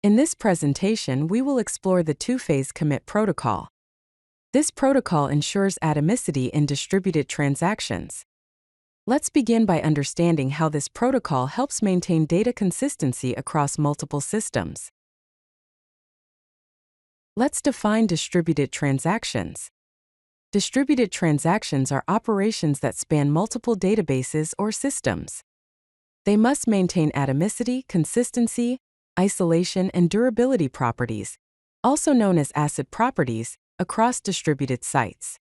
In this presentation, we will explore the two-phase commit protocol. This protocol ensures atomicity in distributed transactions. Let's begin by understanding how this protocol helps maintain data consistency across multiple systems. Let's define distributed transactions. Distributed transactions are operations that span multiple databases or systems. They must maintain atomicity, consistency, isolation, and durability properties, also known as acid properties, across distributed sites.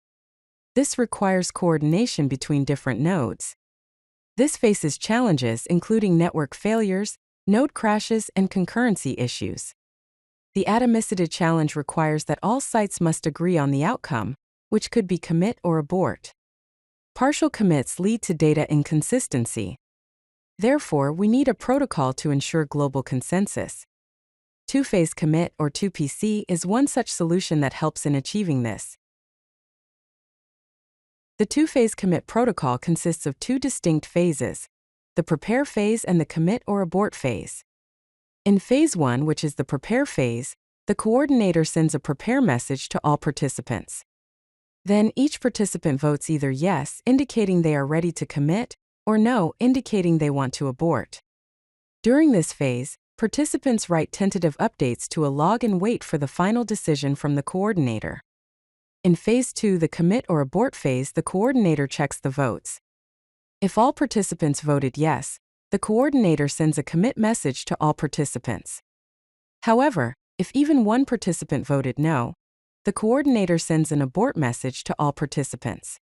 This requires coordination between different nodes. This faces challenges including network failures, node crashes, and concurrency issues. The atomicity challenge requires that all sites must agree on the outcome, which could be commit or abort. Partial commits lead to data inconsistency. Therefore, we need a protocol to ensure global consensus. Two-phase commit, or 2PC, is one such solution that helps in achieving this. The two-phase commit protocol consists of two distinct phases: the prepare phase and the commit or abort phase. In phase 1, which is the prepare phase, the coordinator sends a prepare message to all participants. Then each participant votes either yes, indicating they are ready to commit, or no, indicating they want to abort. During this phase, participants write tentative updates to a log and wait for the final decision from the coordinator. In phase 2, the commit or abort phase, the coordinator checks the votes. If all participants voted yes, the coordinator sends a commit message to all participants. However, if even one participant voted no, the coordinator sends an abort message to all participants.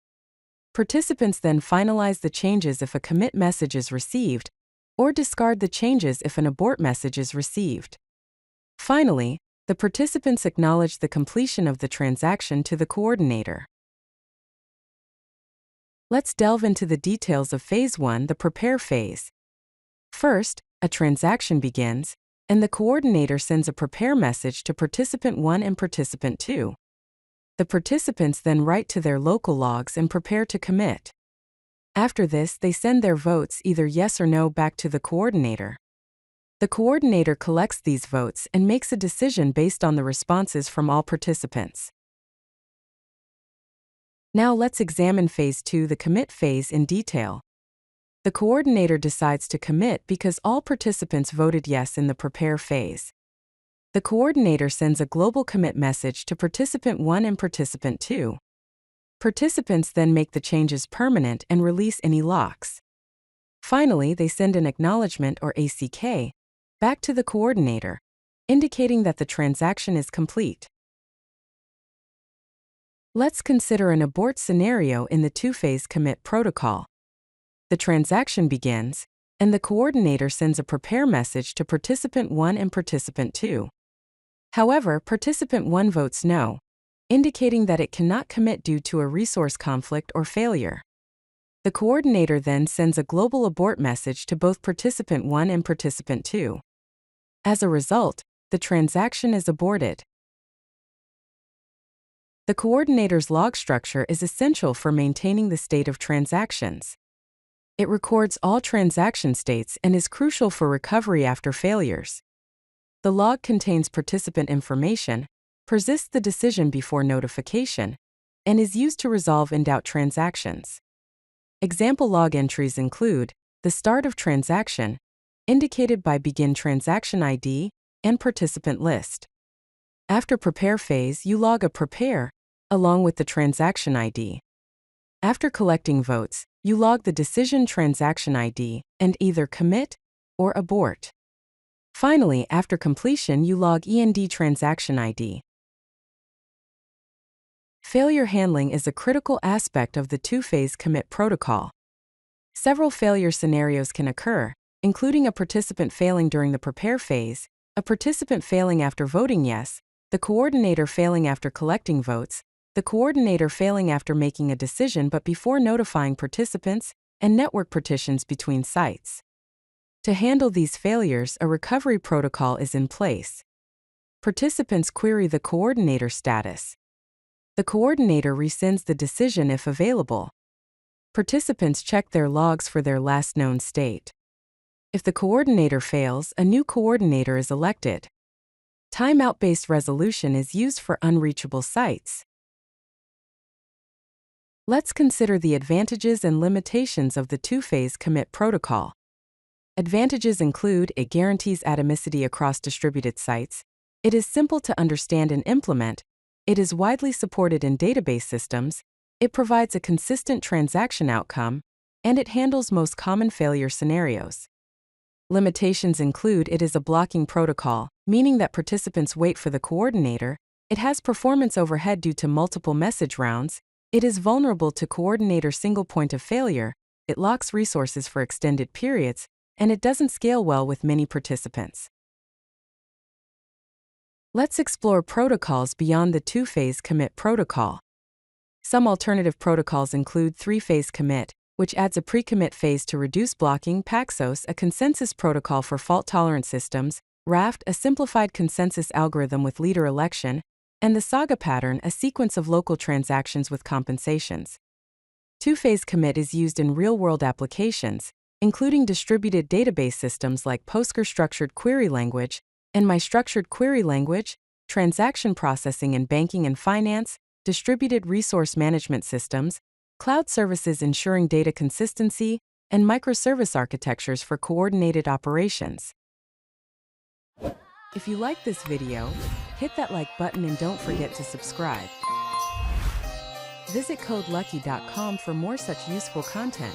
Participants then finalize the changes if a commit message is received, or discard the changes if an abort message is received. Finally, the participants acknowledge the completion of the transaction to the coordinator. Let's delve into the details of phase 1, the prepare phase. First, a transaction begins, and the coordinator sends a prepare message to participant 1 and participant 2. The participants then write to their local logs and prepare to commit. After this, they send their votes, either yes or no, back to the coordinator. The coordinator collects these votes and makes a decision based on the responses from all participants. Now let's examine phase 2, the commit phase, in detail. The coordinator decides to commit because all participants voted yes in the prepare phase. The coordinator sends a global commit message to participant 1 and participant 2. Participants then make the changes permanent and release any locks. Finally, they send an acknowledgement, or ACK, back to the coordinator, indicating that the transaction is complete. Let's consider an abort scenario in the two-phase commit protocol. The transaction begins, and the coordinator sends a prepare message to participant 1 and participant 2. However, participant 1 votes no, indicating that it cannot commit due to a resource conflict or failure. The coordinator then sends a global abort message to both participant 1 and participant 2. As a result, the transaction is aborted. The coordinator's log structure is essential for maintaining the state of transactions. It records all transaction states and is crucial for recovery after failures. The log contains participant information, persists the decision before notification, and is used to resolve in-doubt transactions. Example log entries include the start of transaction, indicated by begin transaction ID, and participant list. After prepare phase, you log a prepare, along with the transaction ID. After collecting votes, you log the decision transaction ID and either commit or abort. Finally, after completion, you log END transaction ID. Failure handling is a critical aspect of the two-phase commit protocol. Several failure scenarios can occur, including a participant failing during the prepare phase, a participant failing after voting yes, the coordinator failing after collecting votes, the coordinator failing after making a decision but before notifying participants, and network partitions between sites. To handle these failures, a recovery protocol is in place. Participants query the coordinator status. The coordinator rescinds the decision if available. Participants check their logs for their last known state. If the coordinator fails, a new coordinator is elected. Timeout-based resolution is used for unreachable sites. Let's consider the advantages and limitations of the two-phase commit protocol. Advantages include it guarantees atomicity across distributed sites, it is simple to understand and implement, it is widely supported in database systems, it provides a consistent transaction outcome, and it handles most common failure scenarios. Limitations include it is a blocking protocol, meaning that participants wait for the coordinator, it has performance overhead due to multiple message rounds, it is vulnerable to coordinator single point of failure, it locks resources for extended periods, and it doesn't scale well with many participants. Let's explore protocols beyond the two-phase commit protocol. Some alternative protocols include three-phase commit, which adds a pre-commit phase to reduce blocking, Paxos, a consensus protocol for fault-tolerant systems, Raft, a simplified consensus algorithm with leader election, and the Saga Pattern, a sequence of local transactions with compensations. Two-phase commit is used in real-world applications, including distributed database systems like Postgre Structured Query Language and My Structured Query Language, transaction processing in banking and finance, distributed resource management systems, cloud services ensuring data consistency, and microservice architectures for coordinated operations. If you like this video, hit that like button and don't forget to subscribe. Visit codelucky.com for more such useful content.